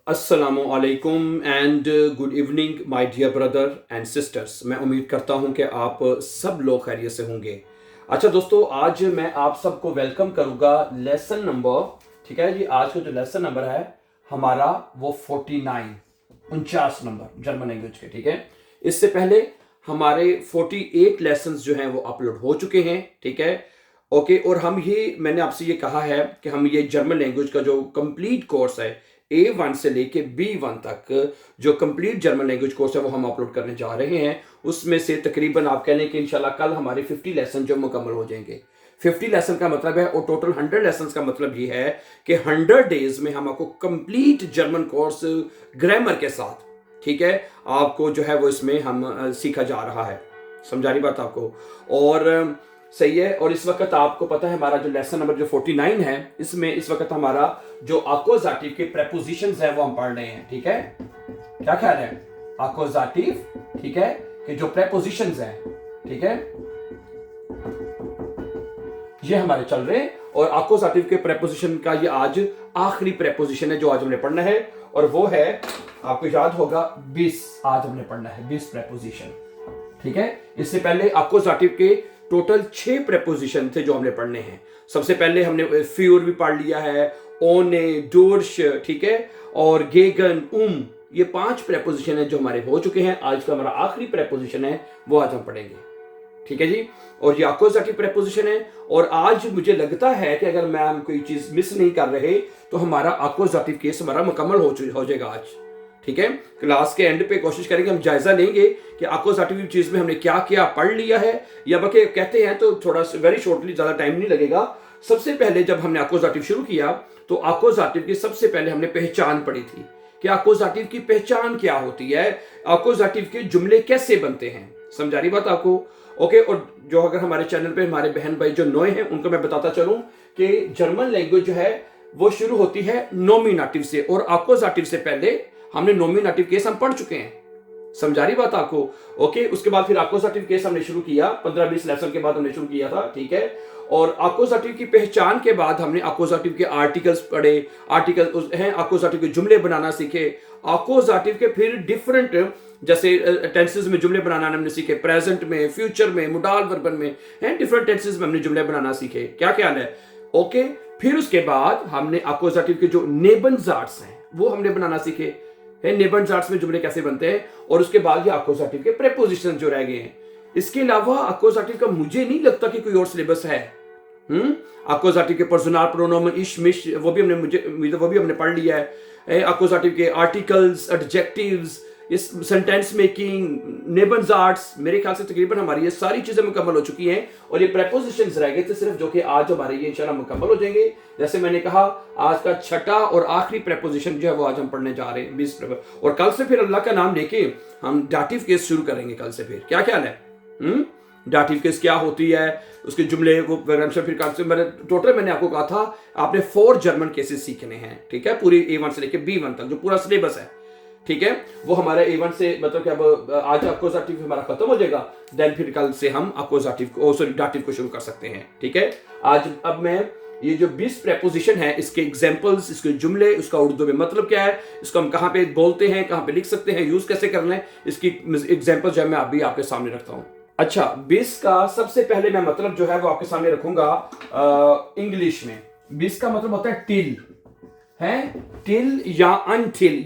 अस्सलामुअलैकुम and good evening my dear brother and sisters. मैं उम्मीद करता हूं कि आप सब लोग खैरियत से होंगे। अच्छा दोस्तों, आज मैं आप सबको वेलकम करूंगा लेसन नंबर, ठीक है जी। आज का जो लेसन नंबर है हमारा वो 49 49 नंबर जर्मन लैंग्वेज के, ठीक है। इससे पहले हमारे 48 लेसन्स जो हैं वो अपलोड हो चुके हैं, ठीक है। ओके, और मैंने आपसे ये कहा है कि हम ये जर्मन लैंग्वेज का जो कंप्लीट कोर्स है A1 से लेके B1 तक जो कंप्लीट जर्मन लैंग्वेज कोर्स है वो हम अपलोड करने जा रहे हैं। उसमें से तकरीबन आप कह लें कि इंशाल्लाह कल हमारे 50 लेसन जो मुकम्मल हो जाएंगे। 50 लेसन का मतलब है, और टोटल 100 लेसन का मतलब ये है कि 100 डेज में हम आपको कंप्लीट जर्मन कोर्स ग्रामर के साथ, ठीक है, आपको जो है वो इसमें हम सीखा जा रहा है। समझा रही बात आपको? और सही है। और इस वक्त आपको पता है हमारा जो लेसन नंबर जो 49 है, इसमें इस वक्त हमारा जो अकोजाटिव के प्रेपोजिशंस है वो हम पढ़ रहे हैं, ठीक है। क्या ख्याल है? अकोजाटिव, ठीक है, कि जो प्रेपोजिशंस हैं, ठीक है, ये हमारे चल रहे हैं। और अकोजाटिव के प्रेपोजिशन का ये आज आखिरी प्रेपोजिशन है जो आज हमने पढ़ना है, और वो है, आपको याद होगा, 20 आज हमने पढ़ना है, 20 प्रेपोजिशन, ठीक है। इससे पहले अकोजाटिव के टोटल 6 प्रेपोजिशन थे जो हमने पढ़ने हैं। सबसे पहले हमने फ्यूर भी पढ़ लिया है, ओने, डोर्श, ठीक है, और गेगन, ये 5 प्रेपोजिशन है जो हमारे हो चुके हैं। आज का हमारा आखिरी प्रेपोजिशन है वो आज हम पढ़ेंगे, ठीक है जी। और ये अकोजाटिव प्रेपोजिशन है, और आज मुझे लगता है कि अगर मैं कोई चीज मिस नहीं कर रहे तो हमारा अकोजाटिव केस हमारा मुकम्मल हो जाएगा आज, ठीक है। क्लास के एंड पे कोशिश करेंगे, हम जायजा लेंगे कि अकोजाटिव चीज में हमने क्या क्या पढ़ लिया है, या बल्कि कहते हैं तो थोड़ा वेरी शॉर्टली, ज्यादा टाइम नहीं लगेगा। सबसे पहले जब हमने अकोजाटिव शुरू किया तो अकोजाटिव की सबसे पहले हमने पहचान पढ़ी थी कि अकोजाटिव की पहचान क्या होती है, अकोजाटिव के जुमले कैसे बनते हैं। समझा रही बात आपको? ओके। और जो अगर हमारे चैनल पे हमारे बहन भाई जो नए हैं उनको मैं बताता चलूं कि जर्मन लैंग्वेज जो है वो शुरू होती है नॉमिनेटिव से, और अकोजाटिव से पहले हमने नॉमिनेटिव केस हम पढ़ चुके हैं। समझा रही बात आपको? ओके। उसके बाद फिर अकोजाटिव केस हमने शुरू किया, 15-20 लेसन के बाद हमने शुरू किया था, ठीक है। और अकोजाटिव की पहचान के बाद हमने अकोजाटिव के आर्टिकल्स पढ़े, आर्टिकल हैं, अकोजाटिव के जुमले बनाना सीखे। अकोजाटिव के फिर डिफरेंट जैसे टेंसेस में जुमले बनाना हमने सीखे, प्रेजेंट में, फ्यूचर में, मोडाल वर्बन में, हैं, डिफरेंट टेंसेस में हमने जुमले बनाना सीखे। क्या ख्याल है? ओके। फिर उसके बाद हमने अकोजाटिव के जो नेबनजार्ट्स हैं वो हमने बनाना सीखे, नेबनजार्ट्स में जुमले कैसे बनते हैं। और उसके बाद ये अकोजाटिव के प्रेपोजिशन जो रह गए हैं। इसके अलावा अकोजाटिव का मुझे नहीं लगता कि कोई और सिलेबस है। अकोजाटिव के पर्सनल प्रोनोमन, इश, मिश, वो भी हमने पढ़ लिया है। अकोजाटिव के आर्टिकल्स, एडजेक्टिव्स, इस सेंटेंस मेकिंग, नेबनजार्ट्स, मेरे ख्याल से तकरीबन हमारी ये सारी चीजें मुकम्मल हो चुकी हैं। और ये प्रेपोजिशंस रह गए थे सिर्फ, जो कि आज हमारे ये इंशाल्लाह मुकम्मल हो जाएंगे। जैसे मैंने कहा, आज का छठा और आखिरी प्रेपोजिशन जो है वो आज हम पढ़ने जा रहे हैं, 20 और कल से फिर अल्लाह का नाम लेके हम डाटिव केस शुरू करेंगे कल से। फिर क्या ख्याल है? डाटिव केस क्या होती है, उसके जुमले, वो फिर कल से मैंने आपको कहा था आपने 4 जर्मन केसेस सीखने हैं, ठीक है, पूरी A1 से लेके B1 तक जो पूरा सिलेबस है, ठीक है। वो हमारे A1 से मतलब कि अब आज अकोजाटिव हमारा खत्म हो जाएगा, देन फिर कल से हम अकोजाटिव को, डाटिव को शुरू कर सकते हैं, ठीक है। अब मैं ये जो 20 प्रेपोजिशन है, इसके एग्जांपल्स, इसके जुमले, उसका उर्दू में मतलब क्या है, इसको हम कहाँ पे बोलते हैं, कहाँ पे लिख सकते हैं, यूज कैसे करना है, इसकी एग्जांपल जो है मैं अभी आपके सामने रखता हूँ। अच्छा, 20 का सबसे पहले मैं मतलब जो है वो आपके सामने रखूंगा इंग्लिश में। 20 का मतलब होता है टिल, है, टिल या अनटिल,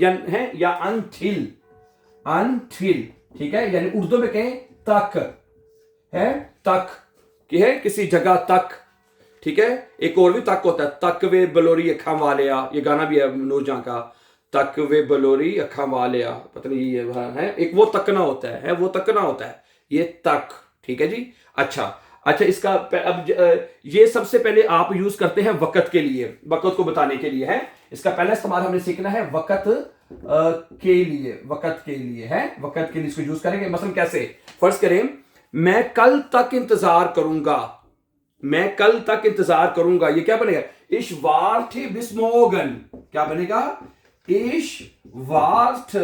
या अनटिल, अनटिल, ठीक है। यानी उर्दू में कहें तक, है, तक कि है किसी जगह तक, ठीक है। एक और भी तक होता है, तक वे बलोरी अखा वालिया, ये गाना भी है नूरजहां का, तक वे बलोरी अखा वालिया, पता नहीं ये है। एक वो तकना होता है, वो तकना होता है, ये तक, ठीक है जी। अच्छा, इसका अब ये सबसे पहले आप यूज करते हैं वक्त के लिए, वक्त को बताने के लिए है। इसका पहला इस्तेमाल हमने सीखना है वक्त के लिए, वक्त के लिए है, वक्त के लिए इसको यूज करेंगे। मसलन कैसे? फर्ज करें, मैं कल तक इंतजार करूंगा, मैं कल तक इंतजार करूंगा, ये क्या बनेगा? इश वार्थ बिस मोगन, क्या बनेगा? इश वार्थ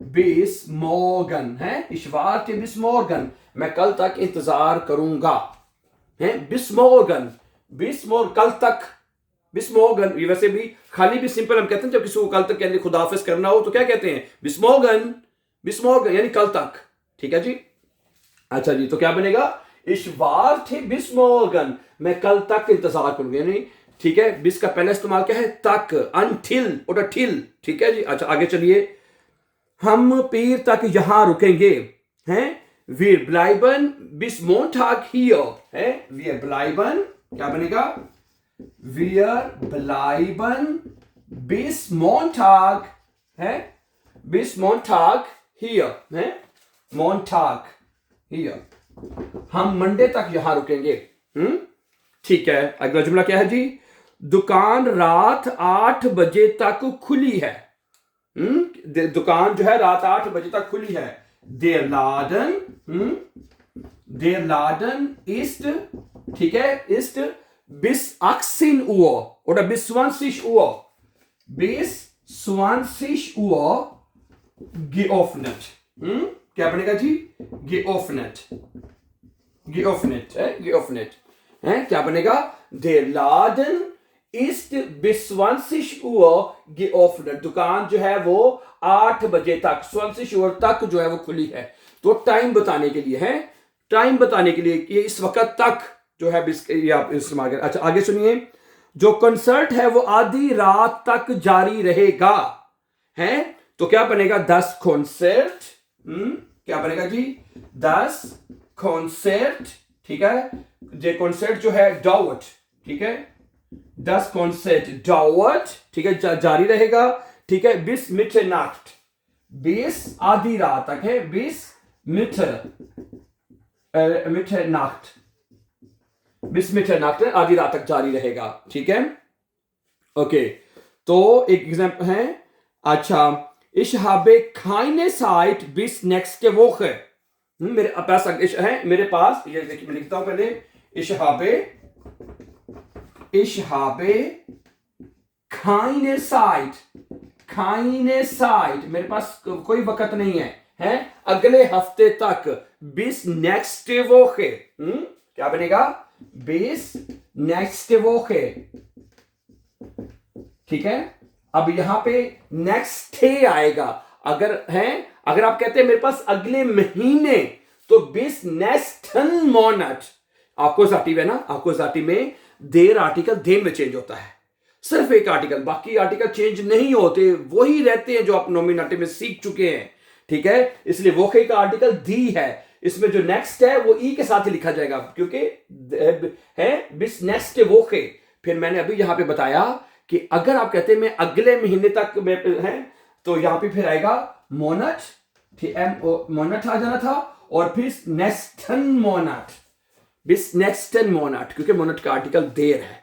बिस मोगन, है, इश वार्थ बिस मोगन, मैं कल तक इंतजार करूंगा, है, बिस मोगन, कल तक, बिस मोर्गन। ये वैसे भी खाली भी सिंपल हम कहते हैं, जब किसी को कल तक के लिए खुदा हाफिज करना हो तो क्या कहते हैं, बिस मोर्गन, बिस मोर्गन यानी कल तक। ठीक है जी। अच्छा जी, तो क्या बनेगा, इश वार्टे बिस मोर्गन, मैं कल तक इंतजार करूंगा, यानी ठीक है। बिस का पहला इस्तेमाल क्या है, तक, अनटिल और टिल। ठीक है जी। अच्छा आगे चलिए, हम पीर तक यहां रुकेंगे हैं, wir bleiben bis Montag hier है, wir bleiben क्या बनेगा, wir bleiben bis Montag है, bis Montag hier है, Montag hier, हम मंडे तक यहां रुकेंगे। ठीक है। अगला जुमला क्या है जी, दुकान रात 8 बजे तक खुली है। दुकान जो है रात 8 बजे तक खुली है। Der Laden ist, ठीक है, ist bis 18 Uhr oder bis 20 Uhr, bis 20 Uhr geöffnet। क्या बनेगा जी, geöffnet, geöffnet है, geöffnet है, क्या बनेगा, Der Laden ist bis 20 Uhr geöffnet, दुकान जो है वो 8 बजे तक, 20 Uhr तक जो है वो खुली है। तो टाइम बताने के लिए है, टाइम बताने के लिए ये इस वक्त तक जो है ये आप इस्तेमाल करें। अच्छा आगे सुनिए, जो कंसर्ट है वो आधी रात तक जारी रहेगा है, तो क्या बनेगा, 10 कॉन्सर्ट। क्या बनेगा जी, 10 कॉन्सर्ट। ठीक है, ये कॉन्सर्ट जो है डाउट, ठीक है, 10 कॉन्सर्ट डाउट, ठीक है, जारी रहेगा। ठीक है, bis Mitternacht, bis आधी रात तक है, bis Mitternacht, bis Mitternacht आधी रात तक जारी रहेगा। ठीक है, ओके। तो एक एग्जांपल है, अच्छा, ich habe keine Zeit bis nächste Woche, मेरे पास है, मेरे पास, ये देखिए मैं लिखता हूं पहले, ich habe keine Zeit, keine Zeit, मेरे पास कोई वक्त नहीं है, अगले हफ्ते तक, bis nächste Woche, क्या बनेगा, bis nächste Woche। ठीक है, अब यहां पे next day आएगा, अगर आप कहते हैं मेरे पास अगले महीने, तो bis nächsten Monat, आक्कुसाटिव है ना, आक्कुसाटिव में देर आर्टिकल दे में चेंज होता है, सिर्फ एक आर्टिकल, बाकी आर्टिकल चेंज नहीं होते, वही रहते हैं जो आप नॉमिनेटिव में सीख चुके हैं। ठीक है, इसलिए वो का आर्टिकल दी है, इसमें जो नेक्स्ट है वो ई के साथ ही लिखा जाएगा, क्योंकि है बिस नेक्स्ट वो के। फिर मैंने अभी यहां पे बताया कि अगर आप कहते हैं मैं अगले महीने तक में है, तो यहां पे फिर आएगा मोनट, मोनट आ जाना था, और फिर नेक्स्टन मोनट, बिस नेक्स्टन मोनट, क्योंकि मोनट का आर्टिकल देर है,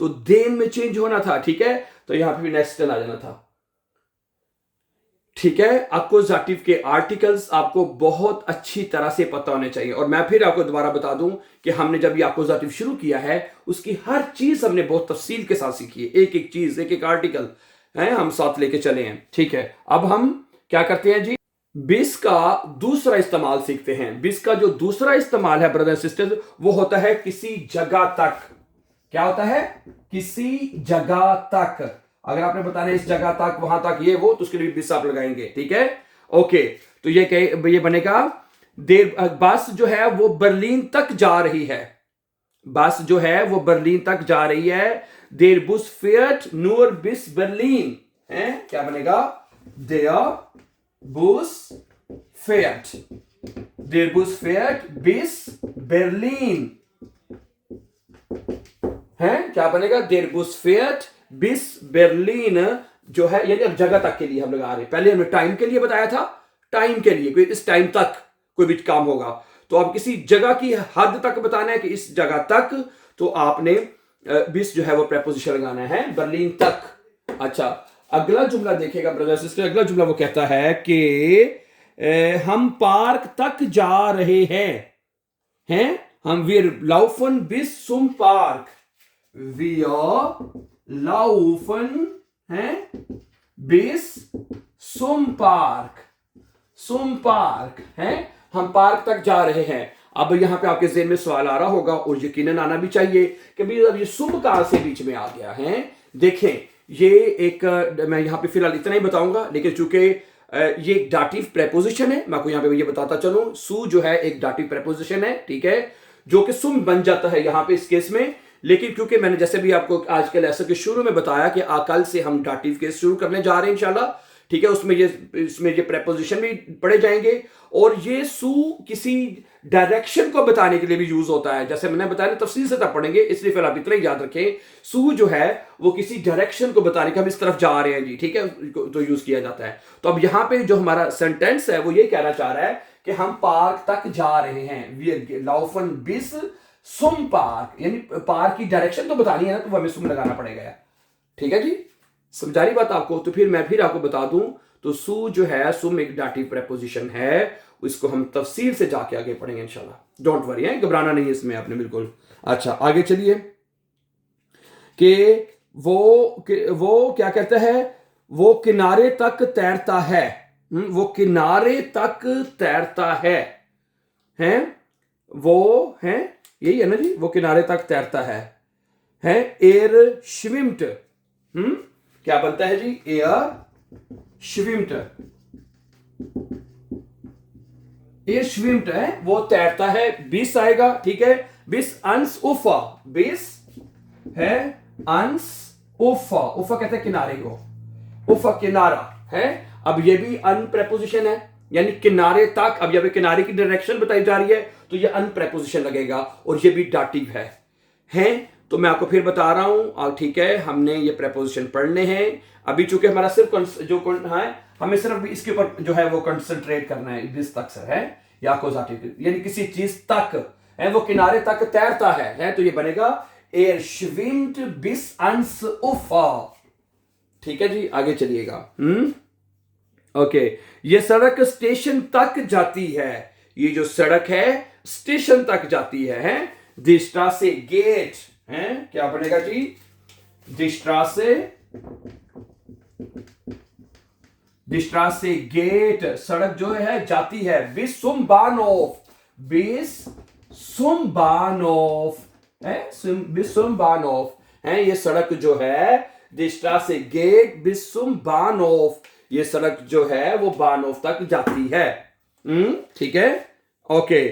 तो देन में चेंज होना था। ठीक है, तो यहां पे भी नेक्स्टन आ जाना था। ठीक है, अक्कुजाटिव के आर्टिकल्स आपको बहुत अच्छी तरह से पता होने चाहिए। और मैं फिर आपको दोबारा बता दूं कि हमने जब ये अक्कुजाटिव शुरू किया है, उसकी हर चीज हमने बहुत तफसील के साथ सीखी है, एक एक चीज, एक एक आर्टिकल है हम साथ लेके चले हैं। ठीक है, अब हम क्या करते हैं जी, बिस का दूसरा इस्तेमाल सीखते हैं। बिस का जो दूसरा इस्तेमाल है ब्रदर सिस्टर्स, वो होता है किसी जगह तक। क्या होता है, किसी जगह तक। अगर आपने बताना है इस जगह तक, वहां तक, ये वो, तो उसके लिए बिस आप लगाएंगे। ठीक है, ओके। तो ये बनेगा, बस जो है वो बर्लिन तक जा रही है, बस जो है वो बर्लिन तक जा रही है। देर बुस फेयर्ट नूर बिस बर्लिन है, क्या बनेगा, देयर बुस फेयर्ट, देर बुस फेयर्ट बिस बर्लिन है, क्या बनेगा, देर बुस फेयर्ट बिस बर्लिन, जो है यानी अब जगह तक के लिए हम लगा रहे हैं। पहले हमने टाइम के लिए बताया था, टाइम के लिए, कोई इस टाइम तक कोई भी काम होगा, तो अब किसी जगह की हद तक बताना है कि इस जगह तक, तो आपने बिस जो है वो प्रेपोजिशन लगाना है, बर्लिन तक। अच्छा, अगला जुमला देखेगा ब्रदर सिस्टर, अगला जुमला वो कहता है कि हम पार्क तक जा रहे हैं, हम wir laufen bis zum Park, wir laufen bis zum Park, zum Park है, हम पार्क तक जा रहे हैं। अब यहाँ पे आपके ज़हन में सवाल आ रहा होगा, और यकीनन आना भी चाहिए, कि भाई अब ये सुम कहाँ से बीच में आ गया है। देखें, ये एक मैं यहाँ पे फिलहाल इतना ही बताऊंगा, लेकिन चूंकि ये एक डाटिव प्रेपोजिशन है, मैं आपको यहाँ पे ये बताता चलूं, सू जो है एक डाटिव प्रेपोजिशन है, ठीक है, जो कि सुम बन जाता है यहाँ पे इस केस में। लेकिन क्योंकि मैंने जैसे भी आपको आज के लेसन के शुरू में बताया कि कल से हम डाटिव केस शुरू करने जा रहे हैं इंशाल्लाह, ठीक है, इसमें ये प्रेपोजिशन भी पढ़े जाएंगे, और ये सू किसी डायरेक्शन को बताने के लिए भी यूज होता है, जैसे मैंने बताया ना, तफसील से तब पढ़ेंगे, इसलिए फिर आप इतना ही याद रखें, सू जो है वो किसी डायरेक्शन को बताने का हम इस तरफ जा रहे हैं जी, ठीक है, तो यूज किया जाता है। तो अब यहाँ पे जो हमारा सेंटेंस है वो ये कहना चाह रहा है कि हम पार्क तक जा रहे हैं, वी लाउफन बिस सुम पार्क, यानी पार्क की डायरेक्शन तो बतानी है ना, तो वो हमें सुम लगाना पड़ेगा, ठीक है जी, समझा रही बात आपको। तो फिर मैं फिर आपको बता दूं, तो सू जो है, सुम एक डाटिव प्रेपोजिशन है, इसको हम तफसील से जाके आगे पढ़ेंगे इंशाल्लाह, डोंट वरी है, घबराना नहीं है इसमें आपने बिल्कुल। अच्छा, आगे चलिए, कि वो क्या कहता है, वो किनारे तक तैरता है, वो किनारे तक तैरता है, हैं, वो है, यही है ना जी, वो किनारे तक तैरता है, एयर श्विम्ट, क्या बनता है जी, एयर श्विम्ट, एयर श्विम्ट है, वो तैरता है, बिस आएगा, ठीक है, बिस अंस उफा, बिस है अंस उफा, उफा कहते हैं किनारे को, उफा किनारा है। अब ये भी अन प्रेपोजिशन है, यानी किनारे तक, अब यहाँ किनारे की डायरेक्शन बताई जा रही है, तो ये अन प्रेपोजिशन लगेगा, और ये भी डाटिव है। तो मैं आपको फिर बता रहा हूं, ठीक है, हमने ये प्रेपोजिशन पढ़ने हैं अभी, चूंकि हमारा सिर्फ जो है, हमें सिर्फ इसके ऊपर जो है वो कंसंट्रेट करना है, दिस तक सर है, या कोजाटिव, यानी किसी चीज तक है, वो किनारे तक तैरता है, तो ये बनेगा एयर श्विम्ट बिस अंस उफा, ठीक है जी, आगे चलिएगा। ओके, ये सड़क स्टेशन तक जाती है, ये जो सड़क है स्टेशन तक जाती है, दिस्ट्रा से गेट है, क्या बनेगा जी, दिस्ट्रा से गेट, सड़क जो है जाती है, बिस सुम्बानोफ, बिस सुम्बानोफ है, बिस सुम्बानोफ है, ये सड़क जो है, दिस्ट्रा से गेट बिस सुम्बानोफ, ये सड़क जो है वो बानोफ तक जाती है, ठीक है, ओके।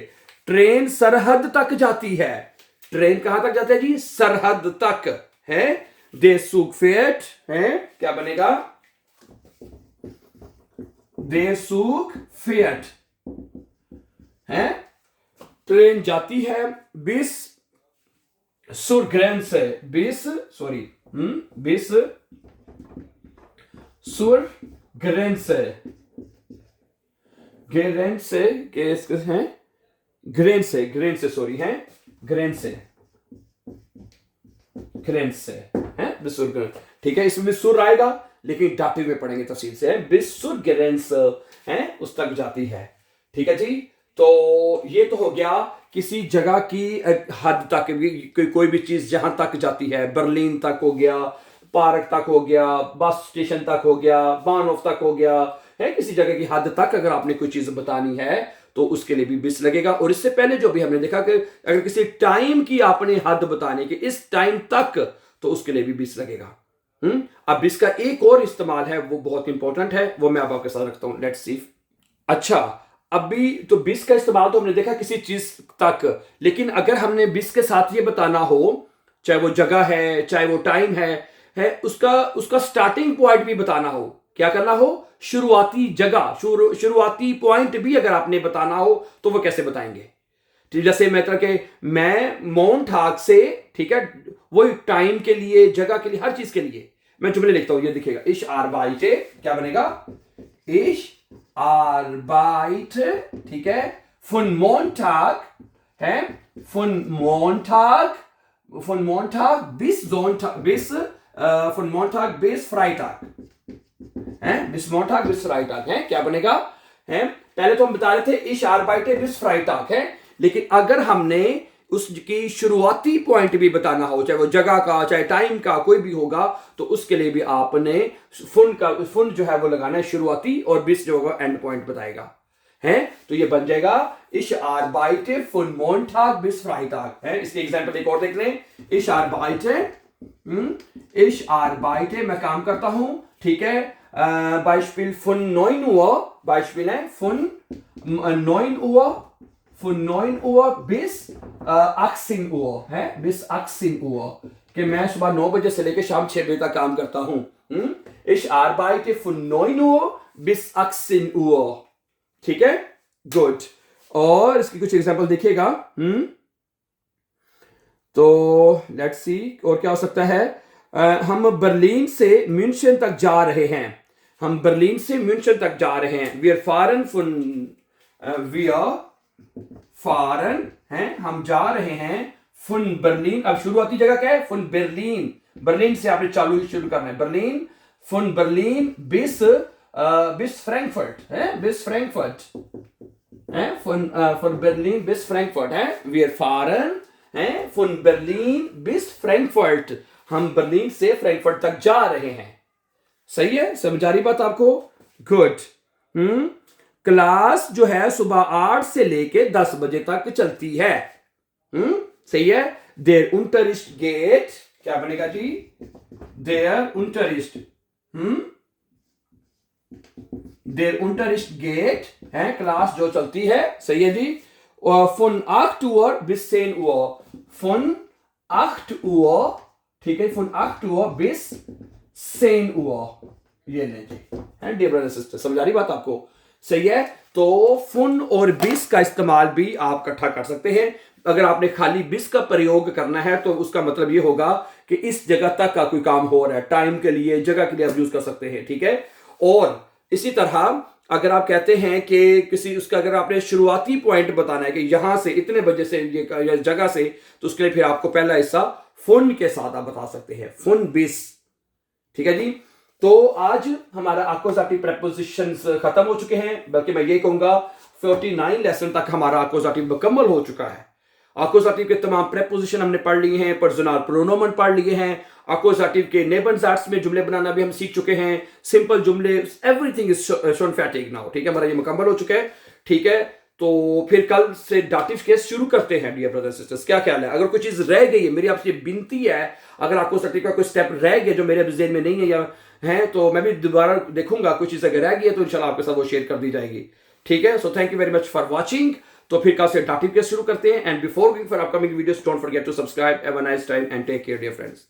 ट्रेन सरहद तक जाती है, ट्रेन कहां तक जाती है जी, सरहद तक है, दे सुगफेट है, क्या बनेगा, दे सुगफेट है, ट्रेन जाती है, बिस सुरग्रेंस है, बिस सुरग्रेंस है, ठीक है, इसमें सुर आएगा, लेकिन डाटिव में पढ़ेंगे तफसील से, बिसुरग्रेंस है, उस तक जाती है, ठीक है जी। तो ये तो हो गया किसी जगह की हद तक, कोई भी चीज जहां तक जाती है, बर्लिन तक हो गया, पार्क तक हो गया, बस स्टेशन तक हो गया, बानोफ तक हो गया, है, किसी जगह की हद तक अगर आपने कोई चीज बतानी है तो उसके लिए भी बिस लगेगा। और इससे पहले जो भी हमने देखा कि अगर किसी टाइम की आपने हद बताने की, इस टाइम तक, तो उसके लिए भी बिस लगेगा। अब बिस का एक और इस्तेमाल है, वो बहुत इंपॉर्टेंट है, वो मैं अब आपके साथ रखता हूं, लेट्स सी। अच्छा, अभी तो बिस का इस्तेमाल तो हमने देखा किसी चीज तक, लेकिन अगर हमने बिस के साथ ये बताना हो, चाहे वो जगह है, चाहे वो टाइम है, उसका स्टार्टिंग पॉइंट भी बताना हो, क्या करना हो, शुरुआती जगह, शुरुआती पॉइंट भी अगर आपने बताना हो, तो वो कैसे बताएंगे, ठीक, जैसे मैं मोनटाग से, ठीक है, वो टाइम के लिए, जगह के लिए, हर चीज के लिए मैं जुमले लिखता हूं, ये दिखेगा, इश आरबाइटे, क्या बनेगा, इश आरबाइटे, ठीक है, फुन मोनटाग है, फुन मोनटाग बिस जोनटाग, बिस फुन मोनटाग बिस फ्राइटाग है, बिस मोनटाग बिस फ्राइटाग है, क्या बनेगा, है, पहले तो हम बता रहे थे इश आरबाइटे बिस फ्राइटाग है, लेकिन अगर हमने उसकी शुरुआती पॉइंट भी बताना हो, चाहे वो जगह का, चाहे टाइम का, कोई भी होगा, तो उसके लिए भी आपने फुन जो है वो लगाना है शुरुआती, और बिस जो होगा एंड पॉइंट बताएगा, है, तो ये बन जाएगा ich arbeite von Montag bis Freitag है। इसके एग्जांपल एक और देख लें, ich arbeite मैं काम करता हूं, ठीक है। Beispiel von 9 Uhr, Beispiel है von 9 Uhr bis 18 Uhr है, bis 18 Uhr कि मैं सुबह 9 बजे से लेकर शाम 6 बजे तक काम करता हूं। Ich arbeite von 9 Uhr bis 18 Uhr, ठीक है, गुड। और इसकी कुछ एग्जांपल देखिएगा। तो लेट्स सी और क्या हो सकता है। हम बर्लिन से म्यूनशन तक जा रहे हैं, हम बर्लिन से म्यूनशन तक जा रहे हैं। wir fahren हैं, हम जा रहे हैं von बर्लिन। अब शुरुआती जगह क्या है, von बर्लिन, बर्लिन से आपने शुरू करना है, Berlin von Berlin bis Frankfurt है, bis फ्रैंकफर्ट है, von बर्लिन bis फ्रैंकफर्ट है। wir fahren है von बर्लिन bis फ्रैंकफर्ट, हम बर्लिन से फ्रैंकफर्ट तक जा रहे हैं। सही है, समझ आ रही बात आपको, गुड। क्लास जो है सुबह 8 से लेके 10 बजे तक चलती है। सही है। der Unterricht geht, क्या बनेगा जी, der Unterricht der Unterricht geht है, क्लास जो चलती है। सही है जी। von 8 Uhr bis 10 Uhr, von 8 Uhr, ठीक है, von 8 Uhr bis 10 Uhr, ये ले जी है डियर ब्रदर सिस्टर, समझ आ रही बात आपको। सही है। तो फुन और बिस का इस्तेमाल भी आप इकट्ठा कर सकते हैं। अगर आपने खाली बिस का प्रयोग करना है तो उसका मतलब ये होगा कि इस जगह तक का कोई काम हो रहा है, टाइम के लिए, जगह के लिए आप यूज कर सकते हैं, ठीक है। और इसी तरह अगर आप कहते हैं कि किसी उसका अगर आपने शुरुआती पॉइंट बताना है कि यहां से इतने बजे से ये जगह से, तो उसके लिए फिर आपको पहला हिस्सा फुन के साथ आप बता सकते हैं, फुन बिस, ठीक है जी। तो आज हमारा अक्यूजेटिव प्रेपोजिशंस खत्म हो चुके हैं, बल्कि मैं ये कहूंगा 49 लेसन तक हमारा अक्यूजेटिव मुकम्मल हो चुका है। अक्यूजेटिव के तमाम प्रेपोजिशन हमने पढ़ लिए हैं, पर्सनल प्रोनोमन पढ़ लिए हैं, अक्यूजेटिव के नेबनजाट्स में जुमले बनाना भी हम सीख चुके हैं, सिंपल जुमले, एवरीथिंग इज शोनफैटिक नाउ, ठीक है, हमारा ये मुकम्मल हो चुका है, ठीक है। तो फिर कल से डाटिव केस शुरू करते हैं डियर ब्रदर्स सिस्टर्स, क्या ख्याल है। अगर कोई चीज रह गई है, मेरी आपसे विनती है, अगर आपको अक्यूजेटिव का कोई स्टेप रह गया जो मेरे ज़हन में नहीं है या है, तो मैं भी दोबारा देखूंगा, कुछ चीज अगर रह गई है तो इंशाल्लाह आपके साथ वो शेयर कर दी जाएगी, ठीक है। So thank you very much for watching. तो फिर कल से डाटिव केस शुरू करते हैं। And before going for upcoming videos, don't forget to subscribe. Have a nice time and take care dear friends.